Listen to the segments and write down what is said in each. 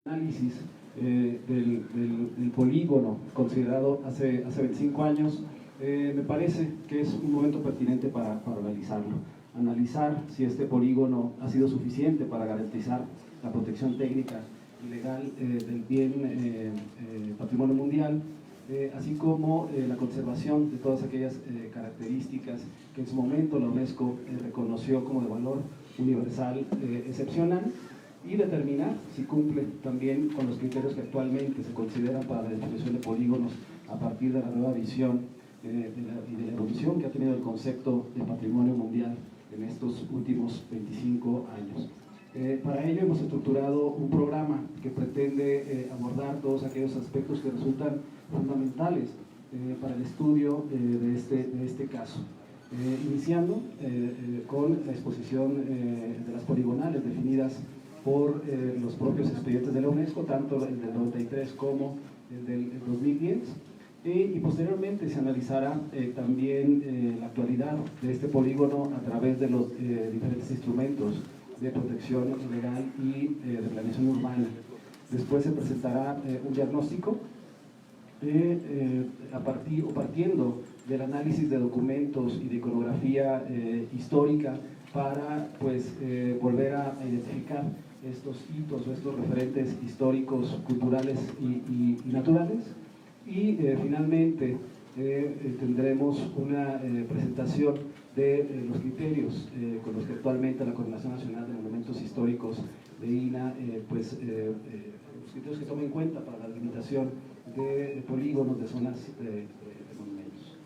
análisis del polígono considerado hace 25 años, me parece que es un momento pertinente para analizar si este polígono ha sido suficiente para garantizar la protección técnica y legal del bien patrimonio mundial, así como la conservación de todas aquellas características que en su momento la UNESCO reconoció como de valor universal excepcional, y determinar si cumple también con los criterios que actualmente se consideran para la definición de polígonos a partir de la nueva visión y de la evolución que ha tenido el concepto de patrimonio mundial en estos últimos 25 años. Para ello hemos estructurado un programa que pretende abordar todos aquellos aspectos que resultan fundamentales para el estudio de este caso. Iniciando con la exposición de las poligonales definidas por los propios expedientes de la UNESCO, tanto el del 93 como el del 2010, y posteriormente se analizará también la actualidad de este polígono a través de los diferentes instrumentos de protección legal y de planeación urbana. Después se presentará un diagnóstico partiendo del análisis de documentos y de iconografía histórica para volver a identificar estos hitos o estos referentes históricos, culturales y naturales. Y finalmente tendremos una presentación de los criterios con los que actualmente la Coordinación Nacional de Monumentos Históricos de INAH, los criterios que toma en cuenta para la delimitación de polígonos, de zonas de monumentos.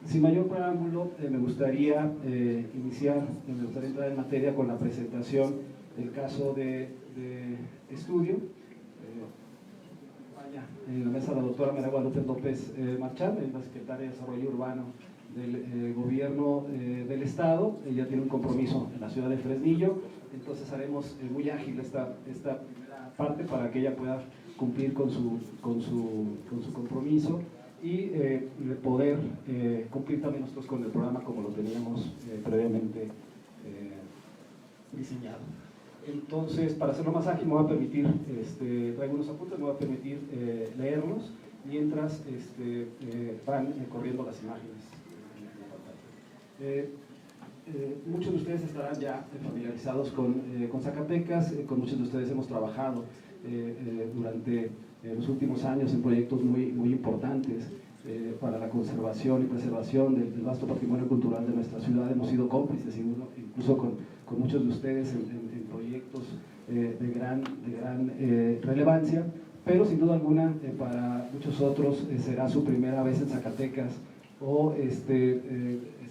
Sin mayor preámbulo, me gustaría entrar en materia con la presentación del caso de estudio. En la mesa la doctora María Guadalupe López Marchán, es la secretaria de Desarrollo Urbano del Gobierno del Estado. Ella tiene un compromiso en la ciudad de Fresnillo, entonces haremos muy ágil esta primera parte para que ella pueda cumplir con su compromiso y poder cumplir también nosotros con el programa como lo teníamos previamente diseñado. Entonces, para hacerlo más ágil, me voy a permitir, traigo unos apuntes, me voy a permitir leerlos mientras van corriendo las imágenes en pantalla. Muchos de ustedes estarán ya familiarizados con Zacatecas, con muchos de ustedes hemos trabajado durante los últimos años en proyectos muy importantes para la conservación y preservación del vasto patrimonio cultural de nuestra ciudad. Hemos sido cómplices, incluso con muchos de ustedes en proyectos de gran relevancia, pero sin duda alguna para muchos otros será su primera vez en Zacatecas o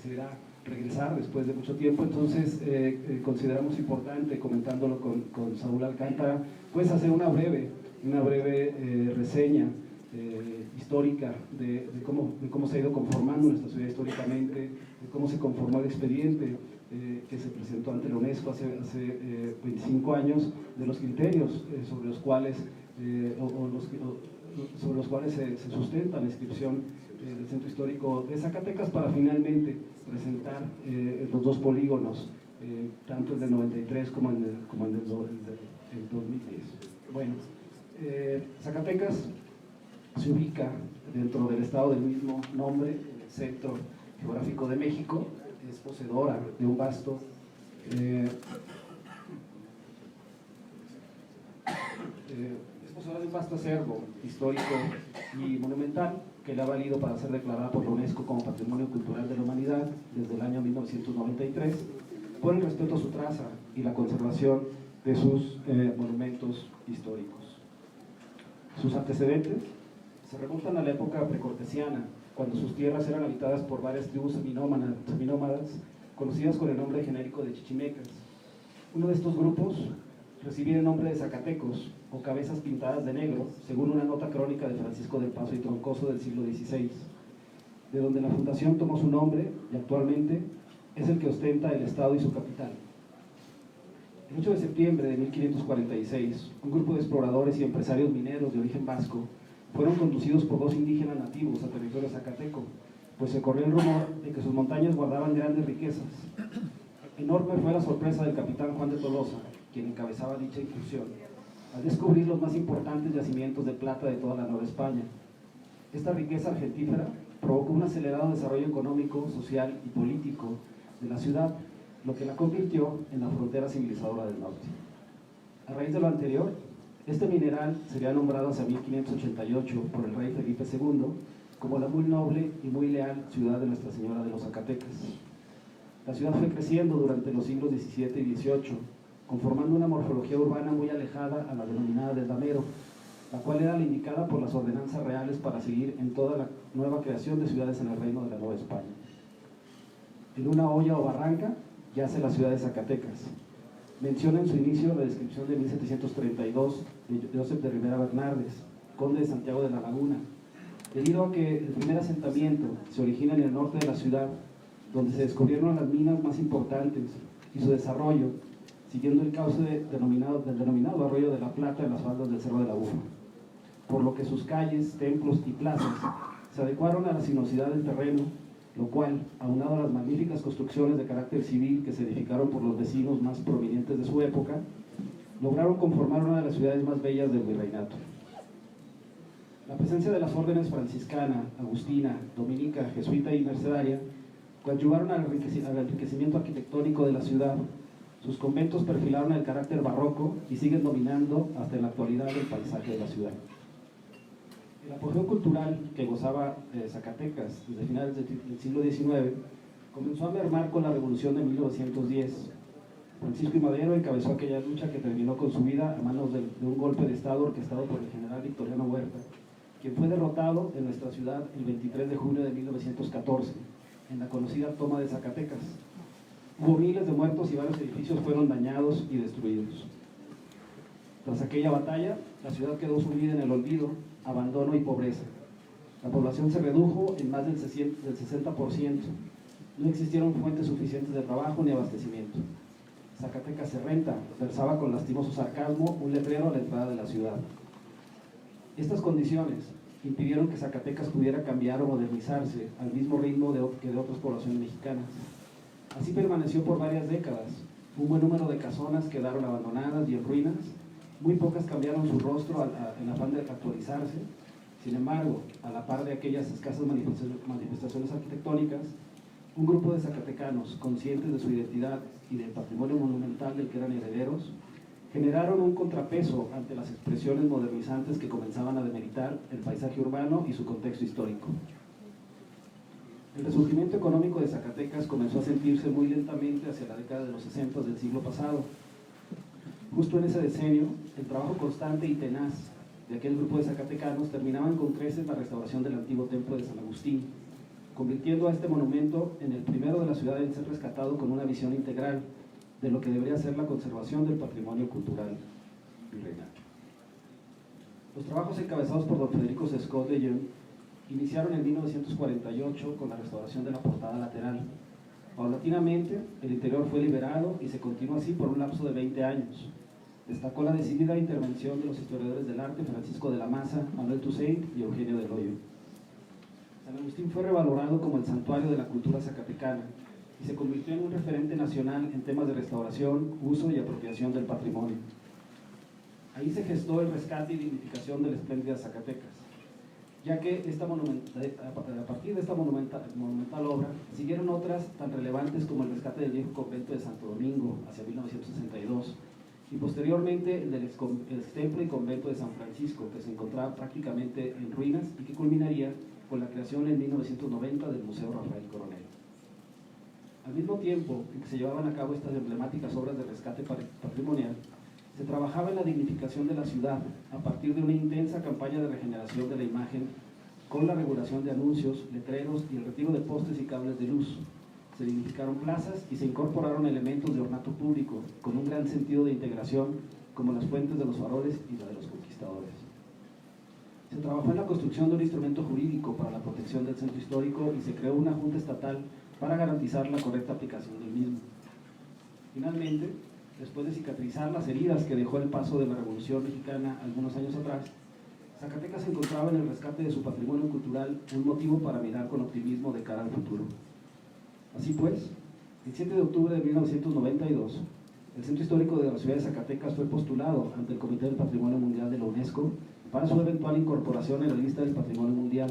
será regresar después de mucho tiempo. Entonces consideramos importante, comentándolo con Saúl Alcántara, pues hacer una breve reseña histórica de cómo se ha ido conformando nuestra ciudad históricamente, de cómo se conformó el expediente que se presentó ante la UNESCO hace 25 años, de los criterios sobre los cuales se sustenta la inscripción del Centro Histórico de Zacatecas, para finalmente presentar los dos polígonos, tanto el del 93 como el del 2010. Bueno, Zacatecas se ubica dentro del estado del mismo nombre, en el centro geográfico de México. Es poseedora de un vasto acervo histórico y monumental que le ha valido para ser declarada por la UNESCO como Patrimonio Cultural de la Humanidad desde el año 1993, por el respeto a su traza y la conservación de sus monumentos históricos. Sus antecedentes se remontan a la época precortesiana, cuando sus tierras eran habitadas por varias tribus seminómadas, conocidas con el nombre genérico de chichimecas. Uno de estos grupos recibía el nombre de zacatecos, o cabezas pintadas de negro, según una nota crónica de Francisco del Paso y Troncoso del siglo XVI, de donde la fundación tomó su nombre y actualmente es el que ostenta el estado y su capital. El 8 de septiembre de 1546, un grupo de exploradores y empresarios mineros de origen vasco fueron conducidos por dos indígenas nativos a territorio zacateco, pues se corrió el rumor de que sus montañas guardaban grandes riquezas. Enorme fue la sorpresa del capitán Juan de Tolosa, quien encabezaba dicha incursión. al descubrir los más importantes yacimientos de plata de toda la Nueva España. Esta riqueza argentífera provocó un acelerado desarrollo económico, social y político de la ciudad, lo que la convirtió en la frontera civilizadora del norte. A raíz de lo anterior, este mineral sería nombrado hacia 1588 por el rey Felipe II como la muy noble y muy leal ciudad de Nuestra Señora de los Zacatecas. La ciudad fue creciendo durante los siglos XVII y XVIII, conformando una morfología urbana muy alejada a la denominada del Damero, la cual era la indicada por las ordenanzas reales para seguir en toda la nueva creación de ciudades en el reino de la Nueva España. En una hoya o barranca yace la ciudad de Zacatecas. Menciona en su inicio la descripción de 1732 de Josep de Ribera Bernardes, conde de Santiago de la Laguna, debido a que el primer asentamiento se origina en el norte de la ciudad, donde se descubrieron las minas más importantes, y su desarrollo siguiendo el cauce del denominado Arroyo de la Plata en las faldas del Cerro de la Bufa, por lo que sus calles, templos y plazas se adecuaron a la sinuosidad del terreno, lo cual, aunado a las magníficas construcciones de carácter civil que se edificaron por los vecinos más prominentes de su época, lograron conformar una de las ciudades más bellas del virreinato. La presencia de las órdenes franciscana, agustina, dominica, jesuita y mercedaria coadyuvaron al enriquecimiento arquitectónico de la ciudad. Sus conventos perfilaron el carácter barroco y siguen dominando hasta en la actualidad el paisaje de la ciudad. El apogeo cultural que gozaba Zacatecas desde finales del siglo XIX comenzó a mermar con la Revolución de 1910. Francisco I. Madero encabezó aquella lucha que terminó con su vida a manos de un golpe de Estado orquestado por el general Victoriano Huerta, quien fue derrotado en nuestra ciudad el 23 de junio de 1914, en la conocida toma de Zacatecas. Hubo miles de muertos y varios edificios fueron dañados y destruidos. Tras aquella batalla, la ciudad quedó sumida en el olvido, abandono y pobreza. La población se redujo en más del 60%. No existieron fuentes suficientes de trabajo ni abastecimiento. Zacatecas se renta, versaba con lastimoso sarcasmo un letrero a la entrada de la ciudad. Estas condiciones impidieron que Zacatecas pudiera cambiar o modernizarse al mismo ritmo que de otras poblaciones mexicanas. Así permaneció por varias décadas. Un buen número de casonas quedaron abandonadas y en ruinas. Muy pocas cambiaron su rostro en afán de actualizarse. Sin embargo, a la par de aquellas escasas manifestaciones arquitectónicas, un grupo de zacatecanos conscientes de su identidad y del patrimonio monumental del que eran herederos, generaron un contrapeso ante las expresiones modernizantes que comenzaban a demeritar el paisaje urbano y su contexto histórico. El resurgimiento económico de Zacatecas comenzó a sentirse muy lentamente hacia la década de los 60 del siglo pasado. Justo en ese decenio, el trabajo constante y tenaz de aquel grupo de zacatecanos terminaban con creces la restauración del antiguo templo de San Agustín, convirtiendo a este monumento en el primero de la ciudad en ser rescatado con una visión integral de lo que debería ser la conservación del patrimonio cultural virreinal. Los trabajos encabezados por don Federico Sescot de Jong iniciaron en 1948 con la restauración de la portada lateral. Paulatinamente, el interior fue liberado y se continuó así por un lapso de 20 años. Destacó la decidida intervención de los historiadores del arte Francisco de la Maza, Manuel Toussaint y Eugenio del Hoyo. San Agustín fue revalorado como el santuario de la cultura zacatecana y se convirtió en un referente nacional en temas de restauración, uso y apropiación del patrimonio. Ahí se gestó el rescate y dignificación de la espléndida Zacatecas, ya que a partir de esta monumental obra siguieron otras tan relevantes como el rescate del viejo convento de Santo Domingo hacia 1962 y posteriormente el del ex templo y convento de San Francisco, que se encontraba prácticamente en ruinas y que culminaría con la creación en 1990 del Museo Rafael Coronel. Al mismo tiempo en que se llevaban a cabo estas emblemáticas obras de rescate patrimonial, se trabajaba en la dignificación de la ciudad a partir de una intensa campaña de regeneración de la imagen con la regulación de anuncios, letreros y el retiro de postes y cables de luz. Se dignificaron plazas y se incorporaron elementos de ornato público con un gran sentido de integración como las fuentes de los faroles y la de los conquistadores. Se trabajó en la construcción de un instrumento jurídico para la protección del centro histórico y se creó una junta estatal para garantizar la correcta aplicación del mismo. Finalmente, después de cicatrizar las heridas que dejó el paso de la Revolución Mexicana algunos años atrás, Zacatecas encontraba en el rescate de su patrimonio cultural un motivo para mirar con optimismo de cara al futuro. Así pues, el 7 de octubre de 1992, El Centro Histórico de la ciudad de Zacatecas fue postulado ante el Comité del Patrimonio Mundial de la UNESCO para su eventual incorporación en la lista del Patrimonio Mundial.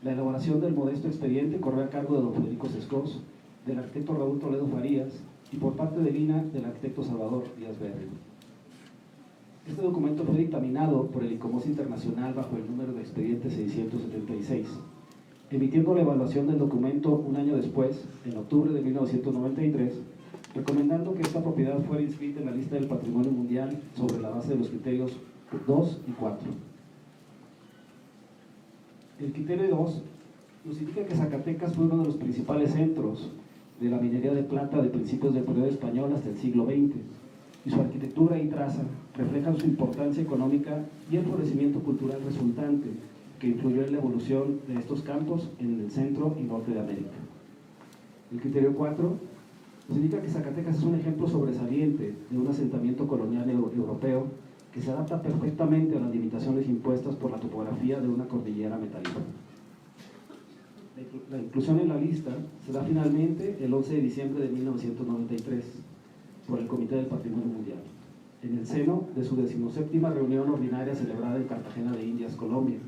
La elaboración del modesto expediente corrió a cargo de don Federico Sescos, del arquitecto Raúl Toledo Farías y por parte del INAH del arquitecto Salvador Díaz Berrio. Este documento fue dictaminado por el ICOMOS Internacional bajo el número de expediente 676, emitiendo la evaluación del documento un año después, en octubre de 1993, recomendando que esta propiedad fuera inscrita en la lista del Patrimonio Mundial sobre la base de los criterios 2 y 4. El criterio 2 nos indica que Zacatecas fue uno de los principales centros de la minería de plata de principios del periodo español hasta el siglo XX, y su arquitectura y traza reflejan su importancia económica y el florecimiento cultural resultante que influyó en la evolución de estos campos en el centro y norte de América. El criterio 4 nos indica que Zacatecas es un ejemplo sobresaliente de un asentamiento colonial europeo que se adapta perfectamente a las limitaciones impuestas por la topografía de una cordillera metálica. La inclusión en la lista se da finalmente el 11 de diciembre de 1993 por el Comité del Patrimonio Mundial, en el seno de su 17ª reunión ordinaria celebrada en Cartagena de Indias, Colombia.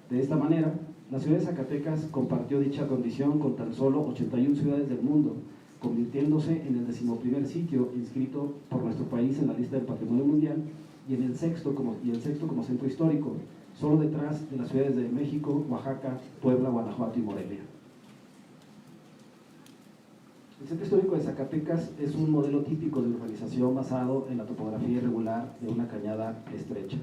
De esta manera, la ciudad de Zacatecas compartió dicha condición con tan solo 81 ciudades del mundo, convirtiéndose en el 11º sitio inscrito por nuestro país en la lista del Patrimonio Mundial y en el sexto como centro histórico, solo detrás de las ciudades de México, Oaxaca, Puebla, Guanajuato y Morelia. El Centro Histórico de Zacatecas es un modelo típico de urbanización basado en la topografía irregular de una cañada estrecha.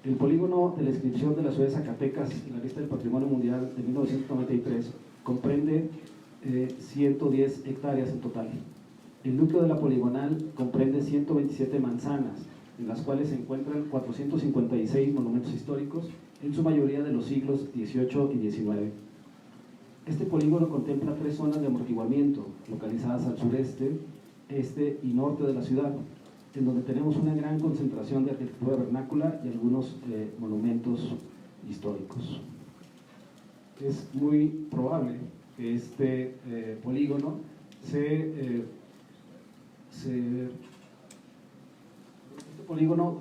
El polígono de la inscripción de la ciudad de Zacatecas en la lista del Patrimonio Mundial de 1993 comprende 110 hectáreas en total. El núcleo de la poligonal comprende 127 manzanas, en las cuales se encuentran 456 monumentos históricos, en su mayoría de los siglos XVIII y XIX. Este polígono contempla 3 zonas de amortiguamiento, localizadas al sureste, este y norte de la ciudad, en donde tenemos una gran concentración de arquitectura vernácula y algunos monumentos históricos. Es muy probable que este polígono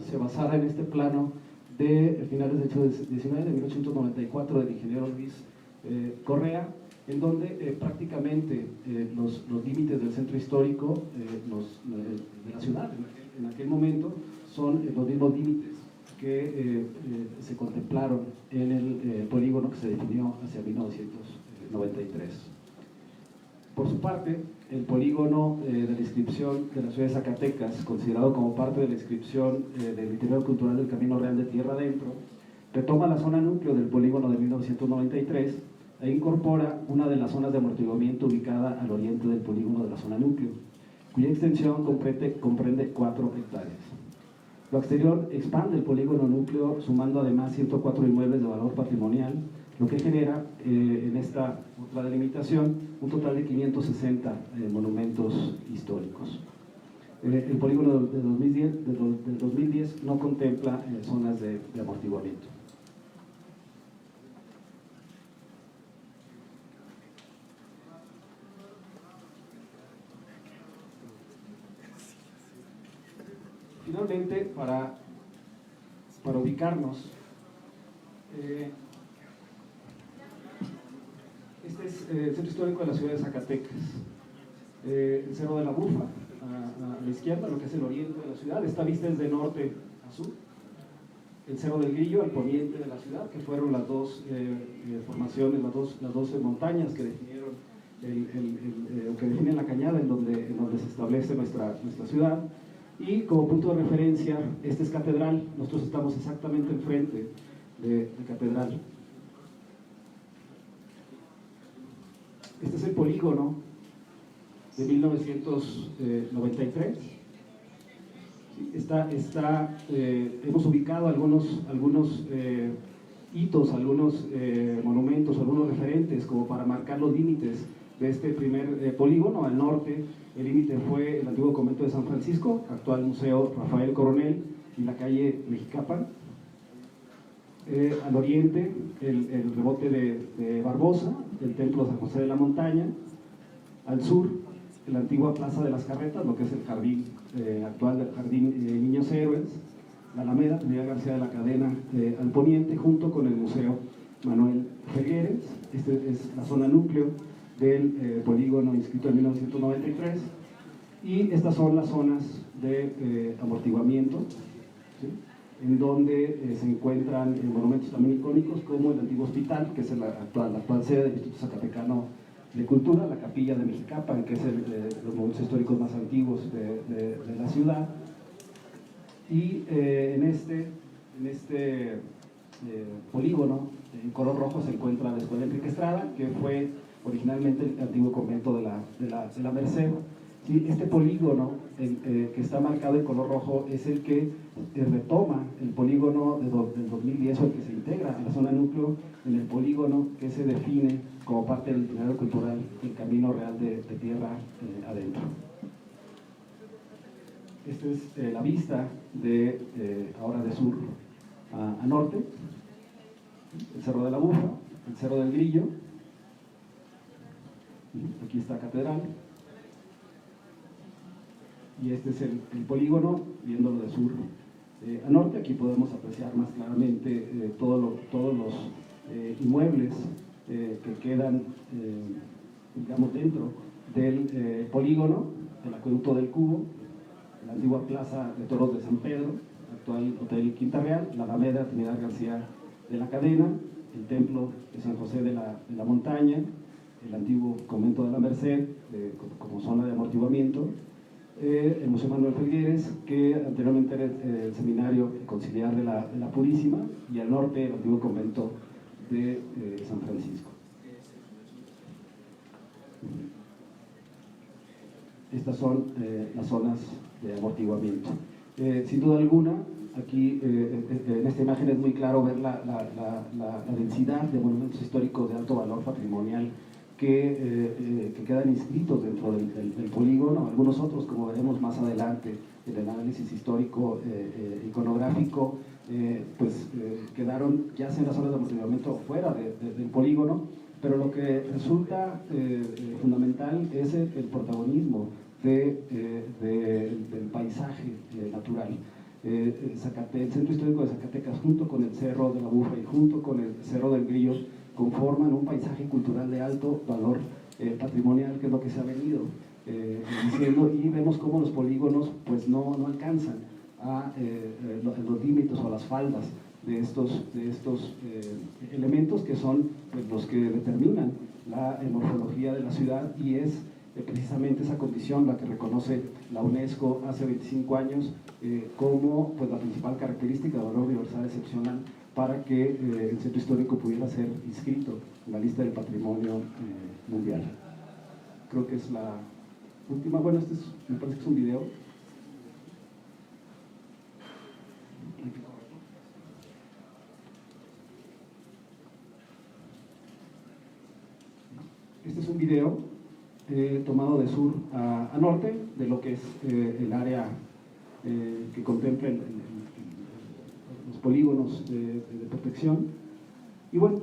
se basara en este plano de finales del siglo XIX, de 1894, del ingeniero Luis Correa, en donde prácticamente los límites del centro histórico de la ciudad en aquel momento son los mismos límites que se contemplaron en el polígono que se definió hacia 1993. Por su parte, el polígono de la inscripción de la ciudad de Zacatecas, considerado como parte de la inscripción del Itinerario Cultural del Camino Real de Tierra Adentro, retoma la zona núcleo del polígono de 1993 e incorpora una de las zonas de amortiguamiento ubicada al oriente del polígono de la zona núcleo, cuya extensión comprende 4 hectáreas. Lo exterior expande el polígono núcleo, sumando además 104 inmuebles de valor patrimonial, lo que genera en esta otra delimitación un total de 560 monumentos históricos. El polígono de 2010 no contempla zonas de amortiguamiento. Finalmente, para ubicarnos, este es el centro histórico de la ciudad de Zacatecas. El Cerro de la Bufa, a la izquierda, lo que es el oriente de la ciudad, esta vista es de norte a sur. El Cerro del Grillo, al poniente de la ciudad, que fueron las dos formaciones, las dos montañas que definieron que definen la cañada en donde se establece nuestra ciudad. Y como punto de referencia, esta es Catedral. Nosotros estamos exactamente enfrente de Catedral. Este es el polígono de 1993. Hemos ubicado algunos hitos, algunos monumentos, algunos referentes como para marcar los límites de este primer polígono. Al norte el límite fue el antiguo convento de San Francisco, actual Museo Rafael Coronel, y la calle Mexicapan. Al oriente el rebote de Barbosa, el templo de San José de la Montaña. Al sur la antigua Plaza de las Carretas, lo que es el jardín actual del Jardín Niños Héroes, la Alameda Trinidad García de la Cadena al poniente, junto con el Museo Manuel Felgueres. Esta es la zona núcleo del polígono inscrito en 1993, y estas son las zonas de amortiguamiento, ¿sí?, en donde se encuentran monumentos también icónicos como el antiguo hospital, que es la actual sede del Instituto Zacatecano de Cultura, la Capilla de Mexicapan, que es los monumentos históricos más antiguos de la ciudad. Y en este polígono, en color rojo, se encuentra la Escuela Enrique Estrada, que fue originalmente el antiguo convento de la Merced. Sí, este polígono que está marcado en color rojo es el que retoma el polígono del 2010, o el que se integra a la zona núcleo en el polígono que se define como parte del itinerario cultural del Camino Real de Tierra Adentro. Esta es la vista ahora de sur a norte, el Cerro de la Bufa, el Cerro del Grillo, aquí está Catedral, y este es el polígono, viéndolo de sur a norte. Aquí podemos apreciar más claramente todos los inmuebles que quedan, digamos, dentro del polígono, el Acueducto del Cubo, la antigua Plaza de Toros de San Pedro, actual Hotel Quinta Real, la Alameda Trinidad García de la Cadena, el Templo de San José de la Montaña, el antiguo Convento de la Merced como zona de amortiguamiento, el Museo Manuel Felgueres, que anteriormente era el Seminario Conciliar de la Purísima, y al norte el antiguo Convento de San Francisco. Estas son las zonas de amortiguamiento. Sin duda alguna, aquí en esta imagen es muy claro ver la densidad de monumentos históricos de alto valor patrimonial que quedan inscritos dentro del polígono. Algunos otros, como veremos más adelante en el análisis histórico iconográfico, quedaron ya sea en las zonas de amortiguamiento fuera del polígono, pero lo que resulta fundamental es el protagonismo del paisaje natural. El Centro Histórico de Zacatecas, junto con el Cerro de la Bufa y junto con el Cerro del Grillo, conforman un paisaje cultural de alto valor patrimonial, que es lo que se ha venido diciendo, y vemos cómo los polígonos pues no alcanzan a los límites o las faldas de estos elementos, que son pues los que determinan la morfología de la ciudad, y es precisamente esa condición la que reconoce la UNESCO hace 25 años como pues la principal característica de valor universal excepcional para que el centro histórico pudiera ser inscrito en la lista del patrimonio mundial. Creo que es la última. Bueno, me parece que es un video. Este es un video tomado de sur a norte, de lo que es el área que contempla los polígonos de protección. Y bueno,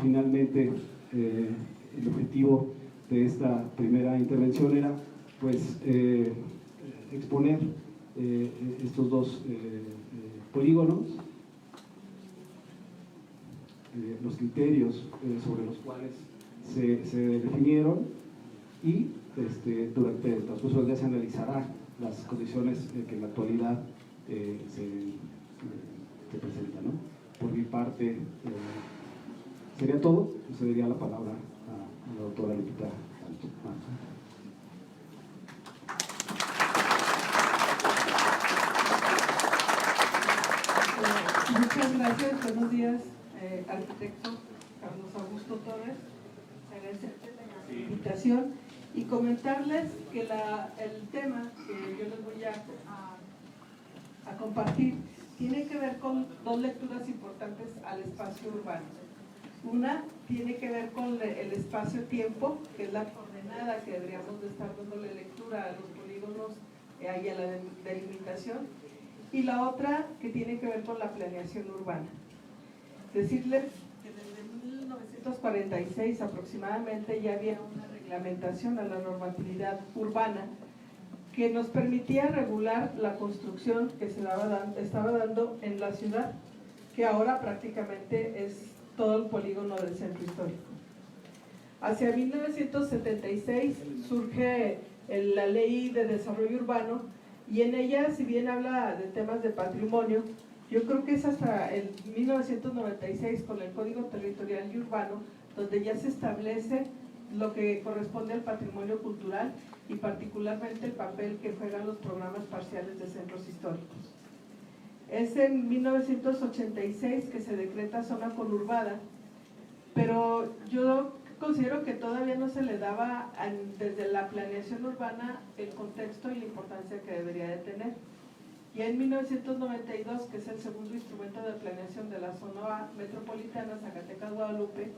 finalmente el objetivo de esta primera intervención era pues exponer estos dos polígonos, los criterios sobre los cuales se definieron, y durante el transcurso del día se analizará las condiciones que en la actualidad se presentan, ¿no? Por mi parte sería todo. Le cedería la palabra a la doctora Lupita Santos. Muchas gracias, buenos días, arquitecto Carlos Augusto Torres. Agradecerles la invitación y comentarles que el tema que yo les voy a compartir tiene que ver con dos lecturas importantes al espacio urbano. Una tiene que ver con el espacio-tiempo, que es la coordenada que deberíamos de estar dándole lectura a los polígonos y a la delimitación, y la otra que tiene que ver con la planeación urbana. Decirles que desde 1946 aproximadamente ya había una reglamentación, a la normatividad urbana, que nos permitía regular la construcción que se estaba dando en la ciudad, que ahora prácticamente es todo el polígono del centro histórico. Hacia 1976 surge la Ley de Desarrollo Urbano, y en ella, si bien habla de temas de patrimonio, yo creo que es hasta el 1996 con el Código Territorial y Urbano donde ya se establece lo que corresponde al patrimonio cultural y particularmente el papel que juegan los programas parciales de centros históricos. Es en 1986 que se decreta zona conurbada, pero yo considero que todavía no se le daba desde la planeación urbana el contexto y la importancia que debería de tener. Y en 1992, que es el segundo instrumento de planeación de la zona metropolitana Zacatecas-Guadalupe,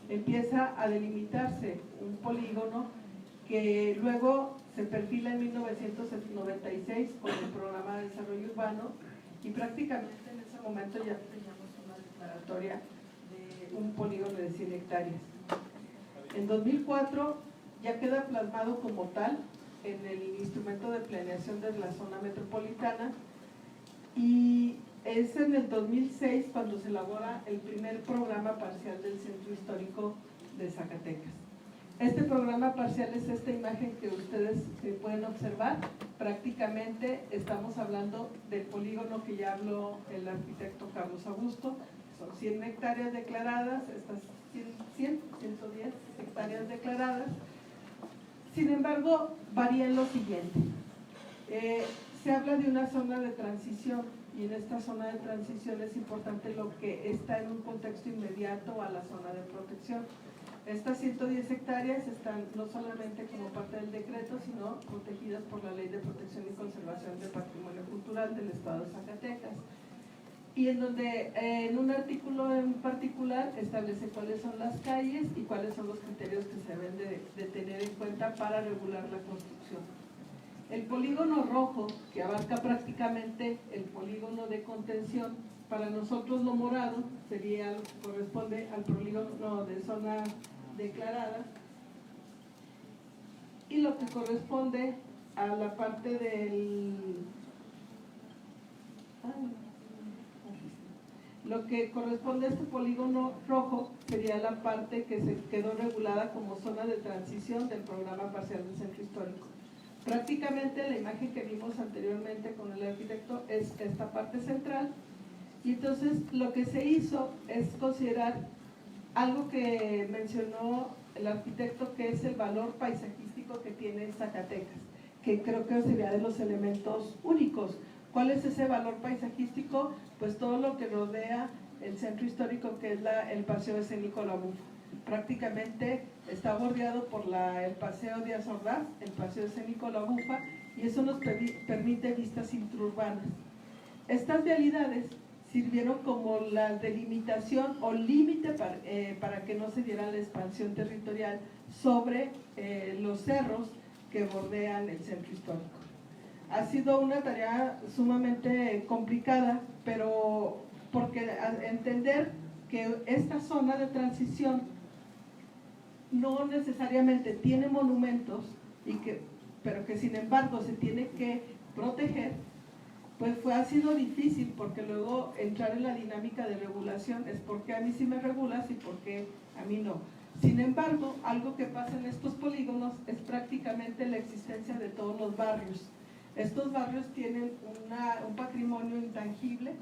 empieza a delimitarse un polígono que luego se perfila en 1996 con el Programa de Desarrollo Urbano, y prácticamente en ese momento ya teníamos una declaratoria de un polígono de 100 hectáreas. En 2004 ya queda plasmado como tal en el instrumento de planeación de la zona metropolitana, y es en el 2006 cuando se elabora el primer programa parcial del centro histórico de Zacatecas. Este programa parcial es esta imagen que ustedes pueden observar. Prácticamente estamos hablando del polígono que ya habló el arquitecto Carlos Augusto. Son 100 hectáreas declaradas, estas 110 hectáreas declaradas. Sin embargo, varía en lo siguiente. Se habla de una zona de transición, y en esta zona de transición es importante lo que está en un contexto inmediato a la zona de protección. Estas 110 hectáreas están no solamente como parte del decreto, sino protegidas por la Ley de Protección y Conservación del Patrimonio Cultural del Estado de Zacatecas. Y en donde en un artículo en particular establece cuáles son las calles y cuáles son los criterios que se deben de tener en cuenta para regular la construcción. El polígono rojo, que abarca prácticamente el polígono de contención, para nosotros lo morado sería lo que corresponde al polígono de zona declarada, y lo que corresponde a la parte del... Lo que corresponde a este polígono rojo sería la parte que se quedó regulada como zona de transición del programa parcial del centro histórico. Prácticamente la imagen que vimos anteriormente con el arquitecto es esta parte central, y entonces lo que se hizo es considerar algo que mencionó el arquitecto, que es el valor paisajístico que tiene Zacatecas, que creo que sería de los elementos únicos. ¿Cuál es ese valor paisajístico? Pues todo lo que rodea el centro histórico, que es el paseo escénico La Bufa. Prácticamente está bordeado por el paseo Díaz Ordaz, el paseo escénico La Bufa, y eso nos permite vistas intraurbanas. Estas vialidades sirvieron como la delimitación o límite para que no se diera la expansión territorial sobre los cerros que bordean el centro histórico. Ha sido una tarea sumamente complicada, pero porque entender que esta zona de transición no necesariamente tiene monumentos, pero que sin embargo se tiene que proteger, pues ha sido difícil, porque luego entrar en la dinámica de regulación es porque a mí sí me regulas y porque a mí no. Sin embargo, algo que pasa en estos polígonos es prácticamente la existencia de todos los barrios. Estos barrios tienen un patrimonio intangible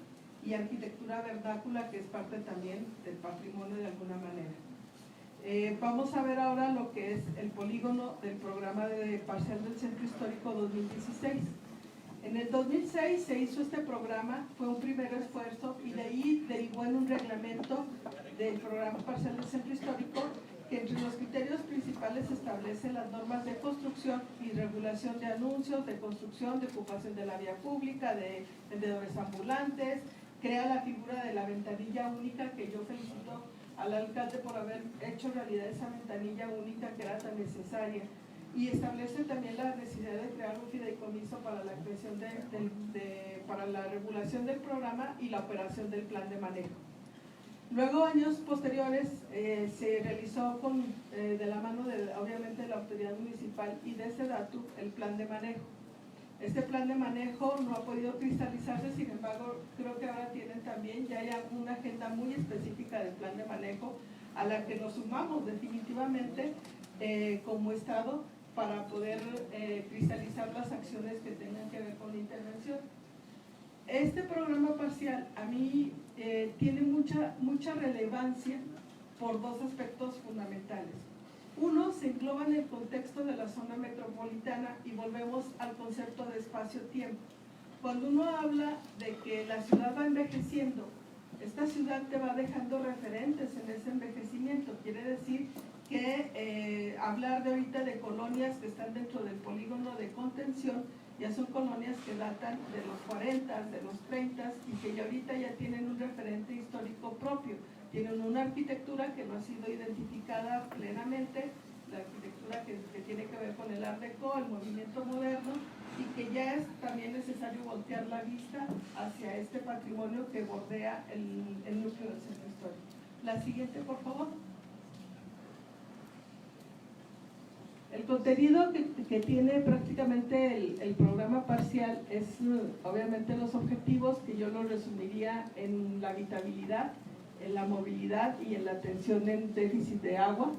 y arquitectura vernácula que es parte también del patrimonio de alguna manera. Vamos a ver ahora lo que es el polígono del programa de parcial del centro histórico 2016. En el 2006 se hizo este programa, fue un primer esfuerzo, y de ahí derivó en un reglamento del programa parcial del centro histórico, que entre los criterios principales establece las normas de construcción y regulación de anuncios, de construcción, de ocupación de la vía pública, de vendedores ambulantes, crea la figura de la ventanilla única, que yo felicito al alcalde por haber hecho realidad esa ventanilla única que era tan necesaria, y establece también la necesidad de crear un fideicomiso para la creación para la regulación del programa y la operación del plan de manejo. Luego, años posteriores, se realizó de la mano, obviamente, de la autoridad municipal y de SEDATU, el plan de manejo. Este plan de manejo no ha podido cristalizarse, sin embargo, creo que ahora tienen también, ya hay una agenda muy específica del plan de manejo a la que nos sumamos definitivamente como Estado para poder cristalizar las acciones que tengan que ver con la intervención. Este programa parcial a mí tiene mucha relevancia por dos aspectos fundamentales. Uno, se engloba en el contexto de la zona metropolitana y volvemos al concepto de espacio-tiempo. Cuando uno habla de que la ciudad va envejeciendo, esta ciudad te va dejando referentes en ese envejecimiento. Quiere decir que hablar de ahorita de colonias que están dentro del polígono de contención ya son colonias que datan de los 40, de los 30 y que ya ahorita ya tienen un referente histórico propio. Tienen una arquitectura que no ha sido identificada plenamente, la arquitectura que tiene que ver con el Art Deco, el movimiento moderno, y que ya es también necesario voltear la vista hacia este patrimonio que bordea el núcleo del centro histórico. La siguiente, por favor. El contenido que tiene prácticamente el programa parcial es obviamente los objetivos, que yo lo resumiría en la habitabilidad, en la movilidad y en la atención en déficit de agua.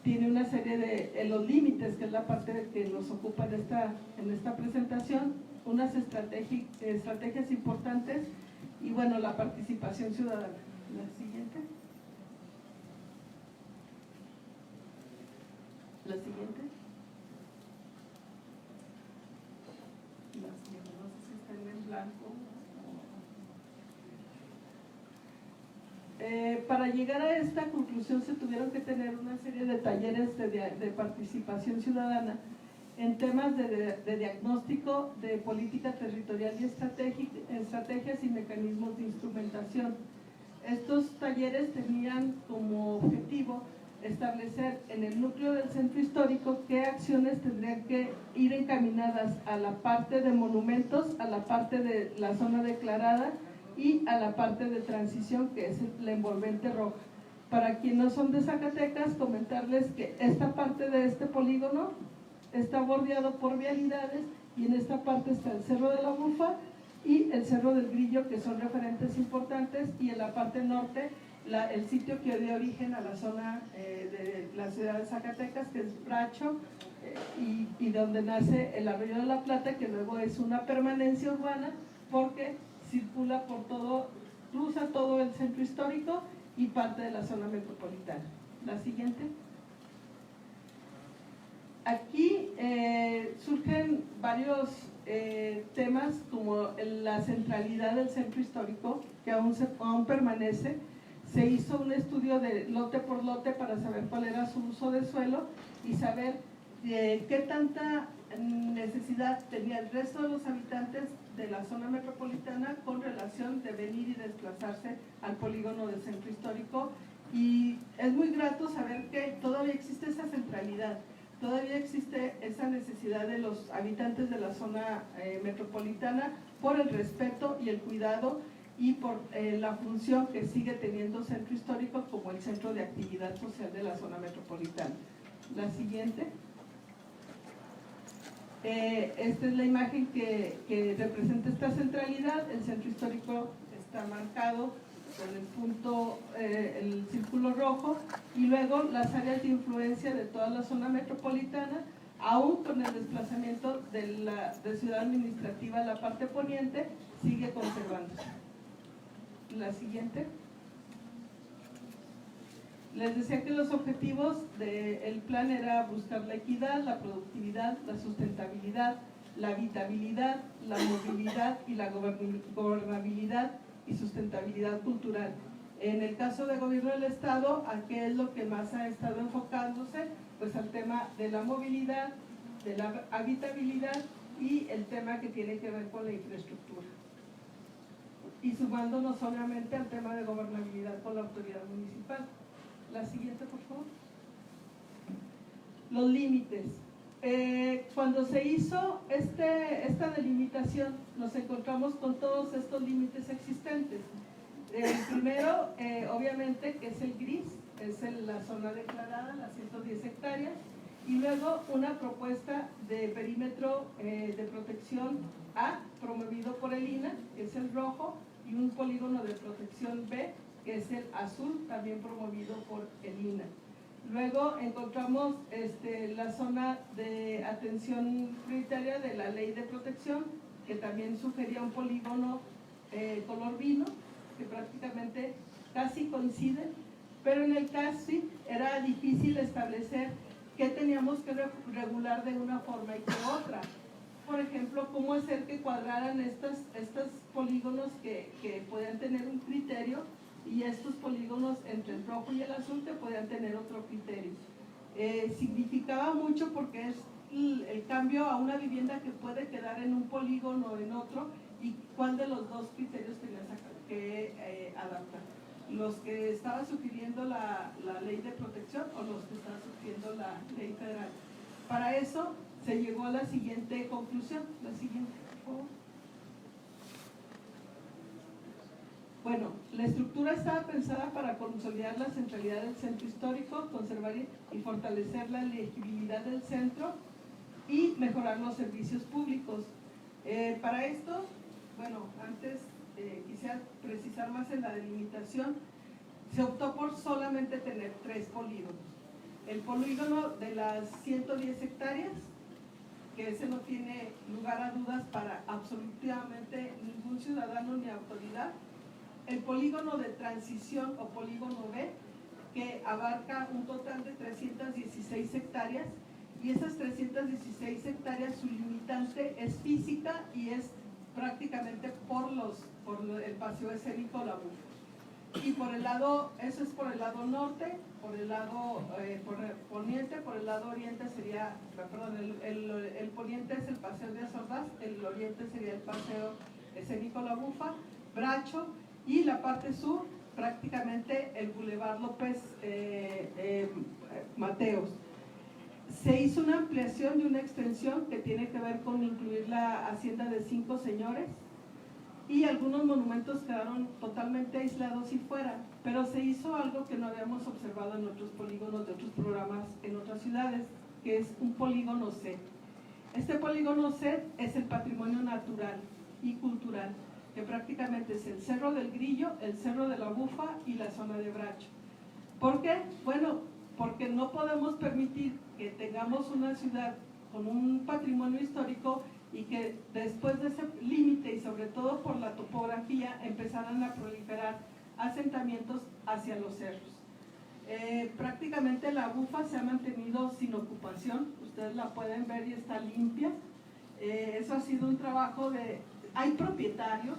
Tiene una serie de los límites, que es la parte que nos ocupa en esta presentación, unas estrategias importantes y bueno, la participación ciudadana. La siguiente. La siguiente. La siguiente, no sé si están en blanco. Para llegar a esta conclusión se tuvieron que tener una serie de talleres de participación ciudadana en temas de diagnóstico, de política territorial y estrategias y mecanismos de instrumentación. Estos talleres tenían como objetivo establecer en el núcleo del centro histórico qué acciones tendrían que ir encaminadas a la parte de monumentos, a la parte de la zona declarada y a la parte de transición, que es la envolvente roja. Para quienes no son de Zacatecas, comentarles que esta parte de este polígono está bordeado por vialidades y en esta parte está el Cerro de la Bufa y el Cerro del Grillo, que son referentes importantes, y en la parte norte el sitio que dio origen a la zona de la ciudad de Zacatecas, que es Bracho, y donde nace el Arroyo de la Plata, que luego es una permanencia urbana porque circula por cruza todo el centro histórico y parte de la zona metropolitana. La siguiente. Aquí surgen varios temas como la centralidad del centro histórico, que aún permanece. Se hizo un estudio de lote por lote para saber cuál era su uso de suelo y saber qué tanta necesidad tenía el resto de los habitantes de la zona metropolitana con relación de venir y desplazarse al polígono del centro histórico. Y es muy grato saber que todavía existe esa centralidad, todavía existe esa necesidad de los habitantes de la zona metropolitana por el respeto y el cuidado y por la función que sigue teniendo centro histórico como el centro de actividad social de la zona metropolitana. La siguiente. Esta es la imagen que representa esta centralidad. El centro histórico está marcado con el punto, el círculo rojo, y luego las áreas de influencia de toda la zona metropolitana, aún con el desplazamiento de ciudad administrativa a la parte poniente, sigue conservándose. La siguiente. Les decía que los objetivos del plan era buscar la equidad, la productividad, la sustentabilidad, la habitabilidad, la movilidad y la gobernabilidad y sustentabilidad cultural. En el caso de gobierno del Estado, ¿a qué es lo que más ha estado enfocándose? Pues al tema de la movilidad, de la habitabilidad y el tema que tiene que ver con la infraestructura. Y sumándonos obviamente al tema de gobernabilidad con la autoridad municipal. La siguiente, por favor. Los límites. Cuando se hizo esta delimitación, nos encontramos con todos estos límites existentes. El primero, obviamente, que es el gris, es la zona declarada, las 110 hectáreas, y luego una propuesta de perímetro de protección A, promovido por el INAH, que es el rojo, y un polígono de protección B, que es el azul, también promovido por el INAH. Luego encontramos la zona de atención prioritaria de la ley de protección, que también sugería un polígono color vino, que prácticamente casi coinciden, pero en el caso era difícil establecer qué teníamos que regular de una forma y de otra. Por ejemplo, cómo hacer que cuadraran estos polígonos que podían tener un criterio, y estos polígonos entre el rojo y el azul que podían tener otro criterio. Significaba mucho porque es el cambio a una vivienda que puede quedar en un polígono o en otro, y cuál de los dos criterios tenías que adaptar. Los que estaba sugiriendo la ley de protección o los que estaba sugiriendo la ley federal. Para eso se llegó a la siguiente conclusión. La siguiente, por favor. Bueno, la estructura estaba pensada para consolidar la centralidad del centro histórico, conservar y fortalecer la legibilidad del centro y mejorar los servicios públicos. Para esto, bueno, antes quisiera precisar más en la delimitación. Se optó por solamente tener 3 polígonos. El polígono de las 110 hectáreas, que ese no tiene lugar a dudas para absolutamente ningún ciudadano ni autoridad. El polígono de transición o polígono B, que abarca un total de 316 hectáreas, y esas 316 hectáreas su limitante es física y es prácticamente por el paseo escénico La Bufa. Y por el lado, eso es por el lado norte, por el lado poniente, por el lado oriente sería, perdón, el poniente es el paseo de Azordaz, el oriente sería el paseo escénico La Bufa, Bracho, y la parte sur prácticamente el Boulevard López Mateos. Se hizo una ampliación y una extensión que tiene que ver con incluir la hacienda de 5 señores, y algunos monumentos quedaron totalmente aislados y fuera, pero se hizo algo que no habíamos observado en otros polígonos de otros programas en otras ciudades, que es un polígono C. Este polígono C es el patrimonio natural y cultural, que prácticamente es el Cerro del Grillo, el Cerro de la Bufa y la zona de Bracho. ¿Por qué? Bueno, porque no podemos permitir que tengamos una ciudad con un patrimonio histórico y que después de ese límite, y sobre todo por la topografía, empezaran a proliferar asentamientos hacia los cerros. Prácticamente la Bufa se ha mantenido sin ocupación, ustedes la pueden ver y está limpia. Eso ha sido un trabajo de... Hay propietarios,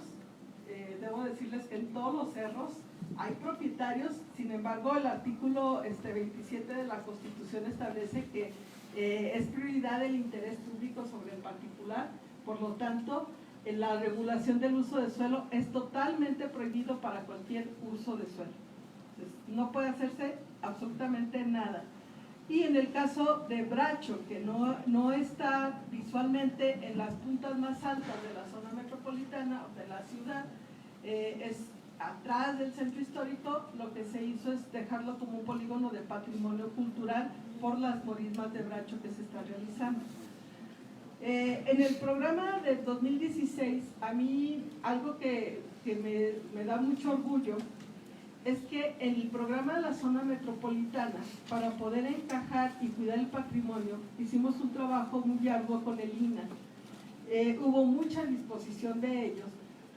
debo decirles que en todos los cerros hay propietarios, sin embargo el artículo 27 de la Constitución establece que es prioridad el interés público sobre el particular, por lo tanto la regulación del uso de suelo es totalmente prohibido para cualquier uso de suelo. Entonces, no puede hacerse absolutamente nada. Y en el caso de Bracho, que no está visualmente en las puntas más altas de la zona metropolitana o de la ciudad, es atrás del centro histórico, lo que se hizo es dejarlo como un polígono de patrimonio cultural por las morismas de Bracho que se está realizando. En el programa de 2016, a mí algo que me da mucho orgullo es que en el programa de la zona metropolitana, para poder encajar y cuidar el patrimonio, hicimos un trabajo muy arduo con el INAH. Hubo mucha disposición de ellos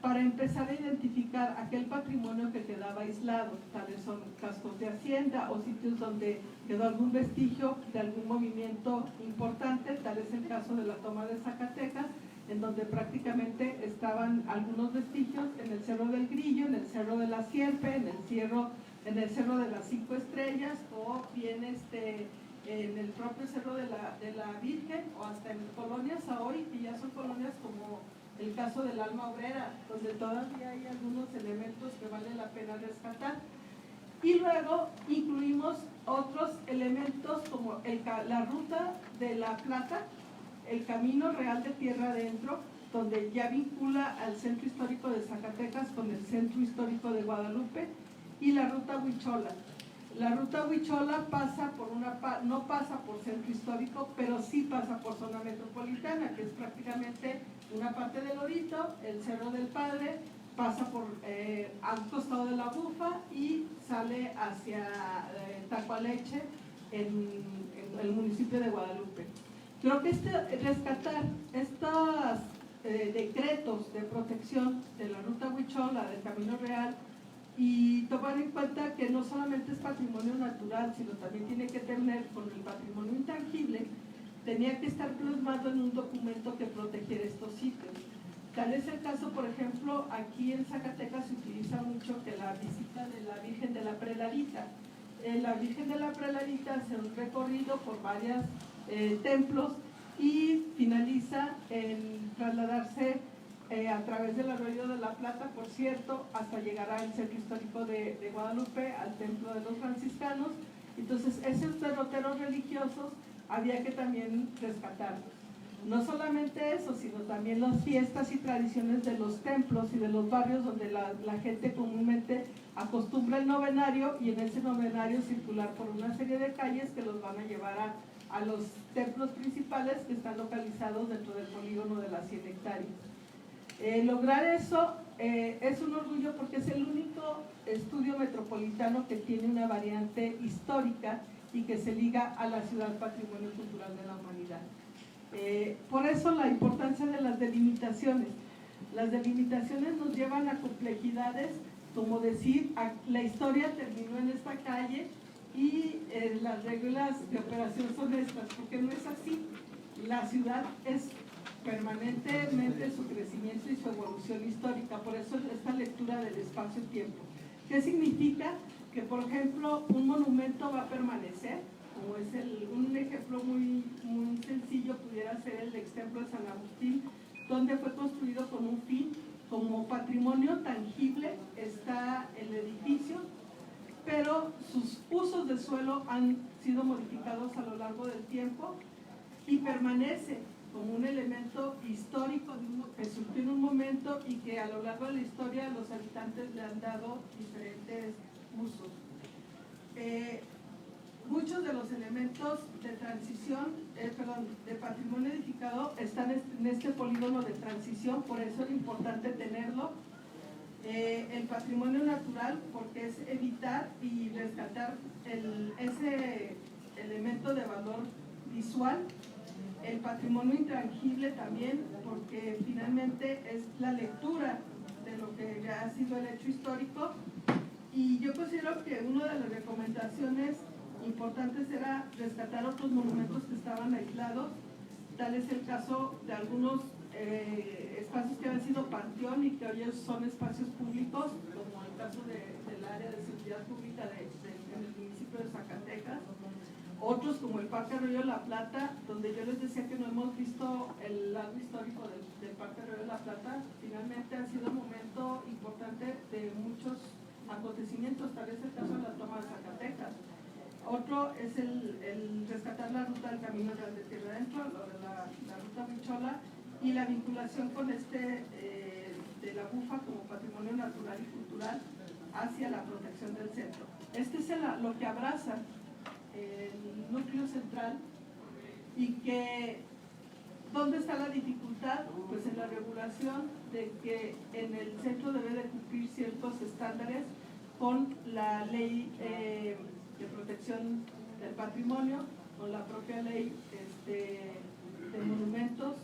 para empezar a identificar aquel patrimonio que quedaba aislado, tales son cascos de hacienda o sitios donde quedó algún vestigio de algún movimiento importante, tal es el caso de la toma de Zacatecas, en donde prácticamente estaban algunos vestigios en el Cerro del Grillo, en el Cerro de la Sierpe, en el Cerro de las 5 Estrellas, o bien en el propio Cerro de la Virgen, o hasta en colonias hoy, que ya son colonias como el caso del Alma Obrera, donde todavía hay algunos elementos que vale la pena rescatar. Y luego incluimos otros elementos como la ruta de la Plata, el camino real de tierra adentro, donde ya vincula al Centro Histórico de Zacatecas con el Centro Histórico de Guadalupe, y la ruta Huichola. La ruta Huichola pasa por no pasa por Centro Histórico, pero sí pasa por zona metropolitana, que es prácticamente una parte del Lorito, el Cerro del Padre, pasa por a un costado de la Bufa y sale hacia Tacualeche en el municipio de Guadalupe. Creo que rescatar estos decretos de protección de la ruta Huichola, del Camino Real, y tomar en cuenta que no solamente es patrimonio natural, sino también tiene que tener con el patrimonio intangible, tenía que estar plasmado en un documento que protegiera estos sitios. Tal es el caso, por ejemplo, aquí en Zacatecas se utiliza mucho que la visita de la Virgen de la Preladita. La Virgen de la Preladita hace un recorrido por varios templos y finaliza en trasladarse a través del arroyo de la Plata, por cierto, hasta llegar al Centro Histórico de Guadalupe, al Templo de los Franciscanos. Entonces, esos derroteros religiosos había que también rescatarlos. No solamente eso, sino también las fiestas y tradiciones de los templos y de los barrios donde la gente comúnmente acostumbra el novenario, y en ese novenario circular por una serie de calles que los van a llevar a los templos principales que están localizados dentro del polígono de las 100 hectáreas. Lograr eso es un orgullo porque es el único estudio metropolitano que tiene una variante histórica y que se liga a la ciudad patrimonio cultural de la humanidad. Por eso la importancia de las delimitaciones. Las delimitaciones nos llevan a complejidades, como decir, la historia terminó en esta calle y las reglas de operación son estas, porque no es así. La ciudad es permanentemente su crecimiento y su evolución histórica, por eso esta lectura del espacio-tiempo. ¿Qué significa? Que, por ejemplo, un monumento va a permanecer, como es un ejemplo muy sencillo, pudiera ser el ex templo de San Agustín, donde fue construido con un fin, como patrimonio tangible está el edificio, pero sus usos de suelo han sido modificados a lo largo del tiempo y permanece como un elemento histórico que surgió en un momento y que a lo largo de la historia los habitantes le han dado diferentes usos. Muchos de los elementos de transición, de patrimonio edificado están en este polígono de transición, por eso es importante tenerlo. El patrimonio natural, porque es evitar y rescatar ese elemento de valor visual. El patrimonio intangible también, porque finalmente es la lectura de lo que ya ha sido el hecho histórico. Y yo considero que una de las recomendaciones importantes era rescatar otros monumentos que estaban aislados. Tal es el caso de algunos espacios que han sido panteón y que hoy son espacios públicos, como el caso del área de seguridad pública en el municipio de Zacatecas. Otros como el Parque Arroyo de la Plata, donde yo les decía que no hemos visto el lado histórico del Parque Arroyo de la Plata. Finalmente ha sido un momento importante de muchos acontecimientos, tal vez el caso de la toma de Zacatecas. Otro es el rescatar la ruta del Camino Real de Tierra Adentro, la ruta Huichola, y la vinculación con de la Bufa como patrimonio natural y cultural hacia la protección del centro. Este es lo que abraza el núcleo central, y que ¿dónde está la dificultad? Pues en la regulación de que en el centro debe de cumplir ciertos estándares con la ley de protección del patrimonio, con la propia ley de monumentos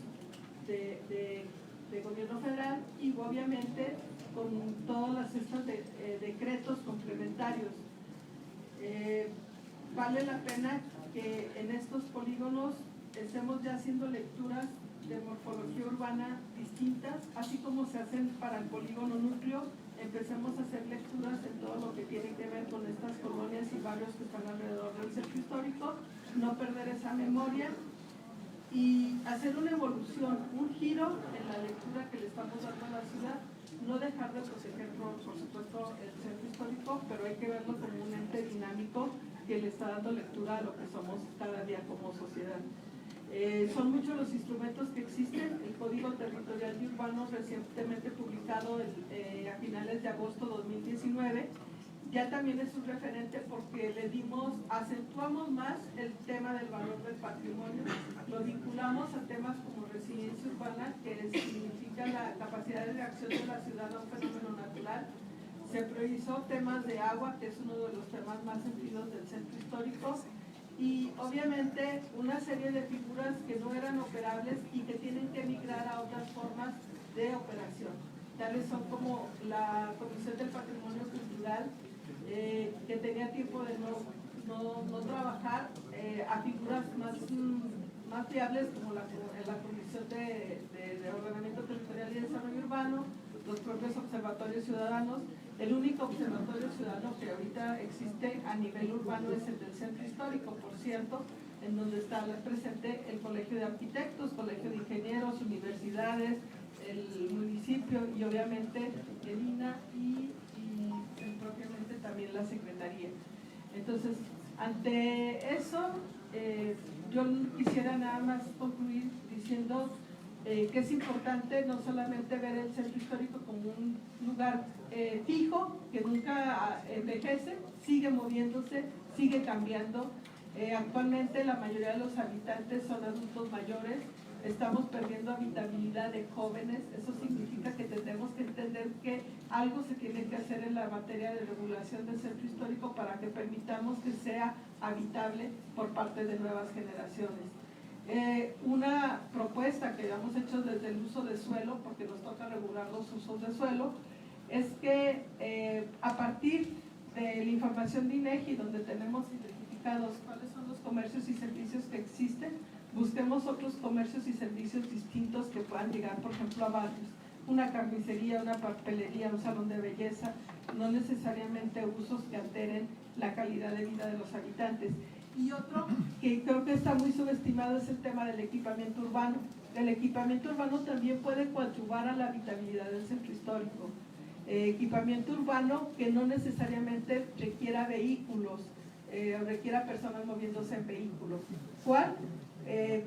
de gobierno federal, y obviamente con todos estos decretos complementarios. Vale la pena que en estos polígonos estemos ya haciendo lecturas de morfología urbana distintas, así como se hacen para el polígono núcleo. Empecemos a hacer lecturas en todo lo que tiene que ver con estas colonias y barrios que están alrededor del centro histórico, no perder esa memoria y hacer una evolución, un giro en la lectura que le estamos dando a la ciudad. No dejar de proteger, por supuesto, el centro histórico, pero hay que verlo como un ente dinámico que le está dando lectura a lo que somos cada día como sociedad. Son muchos los instrumentos que existen. El Código Territorial y Urbano, recientemente publicado a finales de agosto de 2019, ya también es un referente porque acentuamos más el tema del valor del patrimonio, lo vinculamos a temas como resiliencia urbana, que significa la capacidad de reacción de la ciudad a un fenómeno natural. Se priorizó temas de agua, que es uno de los temas más sentidos del centro histórico, y obviamente una serie de figuras que no eran operables y que tienen que migrar a otras formas de operación. Tales son como la Comisión del Patrimonio Cultural, que tenía tiempo de no trabajar, a figuras más viables como la Comisión de Ordenamiento Territorial y Desarrollo Urbano, los propios observatorios ciudadanos. El único observatorio ciudadano que ahorita existe a nivel urbano es el del centro histórico, por cierto, en donde está presente el Colegio de Arquitectos, Colegio de Ingenieros, universidades, el municipio y obviamente el INA y propiamente también la Secretaría. Entonces, ante eso, yo quisiera nada más concluir diciendo que es importante no solamente ver el centro histórico como un lugar fijo, que nunca envejece, sigue moviéndose, sigue cambiando. Actualmente la mayoría de los habitantes son adultos mayores, estamos perdiendo habitabilidad de jóvenes. Eso significa que tenemos que entender que algo se tiene que hacer en la materia de regulación del centro histórico para que permitamos que sea habitable por parte de nuevas generaciones. Una propuesta que hemos hecho desde el uso de suelo, porque nos toca regular los usos de suelo, es que a partir de la información de INEGI, donde tenemos identificados cuáles son los comercios y servicios que existen, busquemos otros comercios y servicios distintos que puedan llegar, por ejemplo, a barrios. Una carnicería, una papelería, un salón de belleza, no necesariamente usos que alteren la calidad de vida de los habitantes. Y otro que creo que está muy subestimado es el tema del equipamiento urbano. El equipamiento urbano también puede coadyuvar a la habitabilidad del centro histórico. Equipamiento urbano que no necesariamente requiera vehículos, o requiera personas moviéndose en vehículos. ¿Cuál?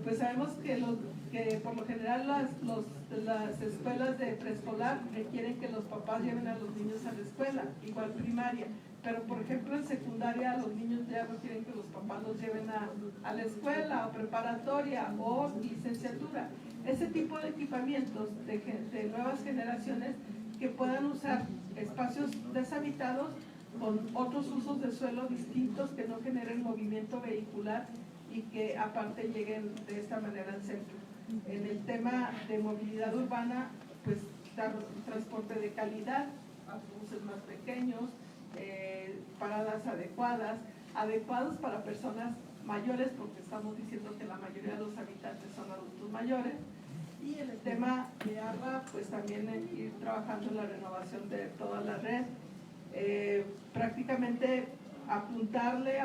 Pues sabemos que por lo general las escuelas de preescolar requieren que los papás lleven a los niños a la escuela, igual primaria, pero por ejemplo en secundaria los niños ya no quieren que los papás los lleven a la escuela o preparatoria o licenciatura. Ese tipo de equipamientos de nuevas generaciones que puedan usar espacios deshabitados con otros usos de suelo distintos que no generen movimiento vehicular y que aparte lleguen de esta manera al centro. En el tema de movilidad urbana, pues dar transporte de calidad, autobuses más pequeños, paradas adecuadas para personas mayores, porque estamos diciendo que la mayoría de los habitantes son adultos mayores. Y en el tema de agua, pues también ir trabajando en la renovación de toda la red. Prácticamente apostarle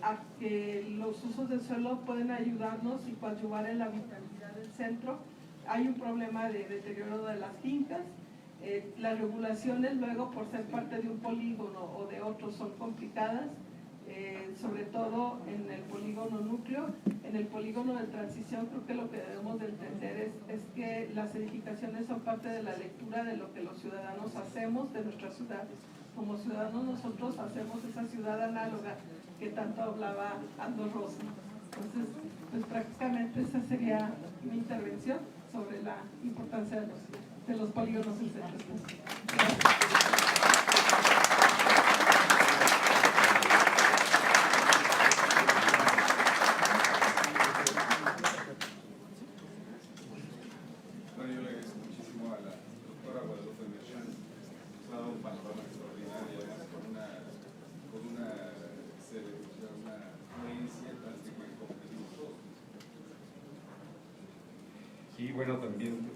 a que los usos de suelo pueden ayudarnos y coadyuvar en la habitabilidad del centro. Hay un problema de deterioro de las fincas. Las regulaciones luego, por ser parte de un polígono o de otros, son complicadas, sobre todo en el polígono núcleo. En el polígono de transición creo que lo que debemos de entender es que las edificaciones son parte de la lectura de lo que los ciudadanos hacemos de nuestras ciudades. Como ciudadanos nosotros hacemos esa ciudad análoga que tanto hablaba Aldo Rosa. Entonces, pues prácticamente esa sería mi intervención sobre la importancia de los polígonos en centros. Bueno, yo le agradezco muchísimo a la doctora Guadalupe Merchán, nos ha dado un panorama extraordinario, además con una coherencia plástica y comprensión. Y bueno, también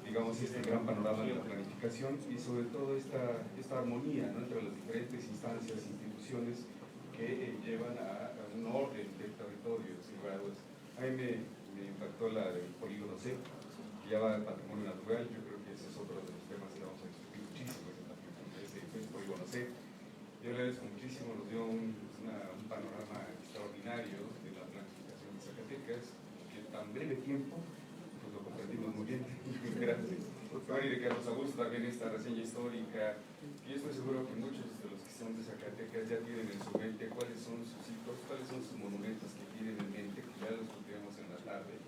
digamos este gran panorama de la planificación y sobre todo esta armonía, ¿no?, entre las diferentes instancias, instituciones que llevan a un orden del territorio. A mí me impactó la del polígono C, que ya va al patrimonio natural. Yo creo que ese es otro de los temas que vamos a discutir muchísimo, ese polígono C. Yo le agradezco muchísimo, nos dio un panorama extraordinario de la planificación de Zacatecas. breve tiempo, pues lo compartimos muy bien. Gracias. Bueno, y de Carlos Augusto también esta reseña histórica. Y estoy seguro que muchos de los que son de Zacatecas ya tienen en su mente cuáles son sus hitos, cuáles son sus monumentos que tienen en mente, que ya los discutiremos en la tarde,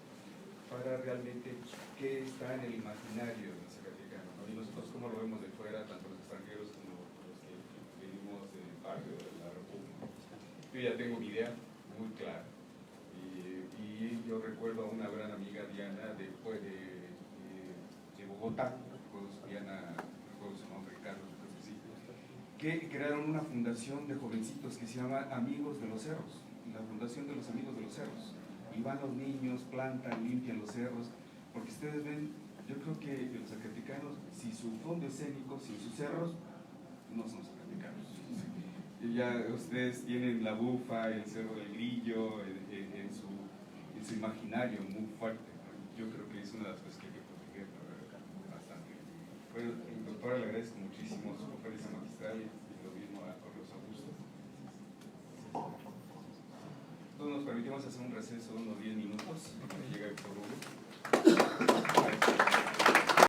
para realmente qué está en el imaginario del zacatecano, ¿no? Y nosotros cómo lo vemos de fuera, tanto los extranjeros como los que venimos del barrio de la República. Yo ya tengo mi idea muy clara. Y yo recuerdo a una gran amiga, Diana, de Bogotá, Diana, recuerdo su nombre, Carlos, que crearon una fundación de jovencitos que se llama Amigos de los Cerros, la fundación de los Amigos de los Cerros. Y van los niños, plantan, limpian los cerros, porque ustedes ven, yo creo que los zacaticanos, si su fondo escénico, sin sus cerros, no son zacaticanos. Y ya ustedes tienen la bufa, el cerro del Grillo, en su imaginario muy fuerte. Yo creo que es una de las cosas que hay que proteger bastante. Bueno, doctora, le agradezco muchísimo su conferencia magistral y lo mismo a Carlos Augusto. Entonces nos permitimos hacer un receso de unos 10 minutos. Llega el Víctor Hugo.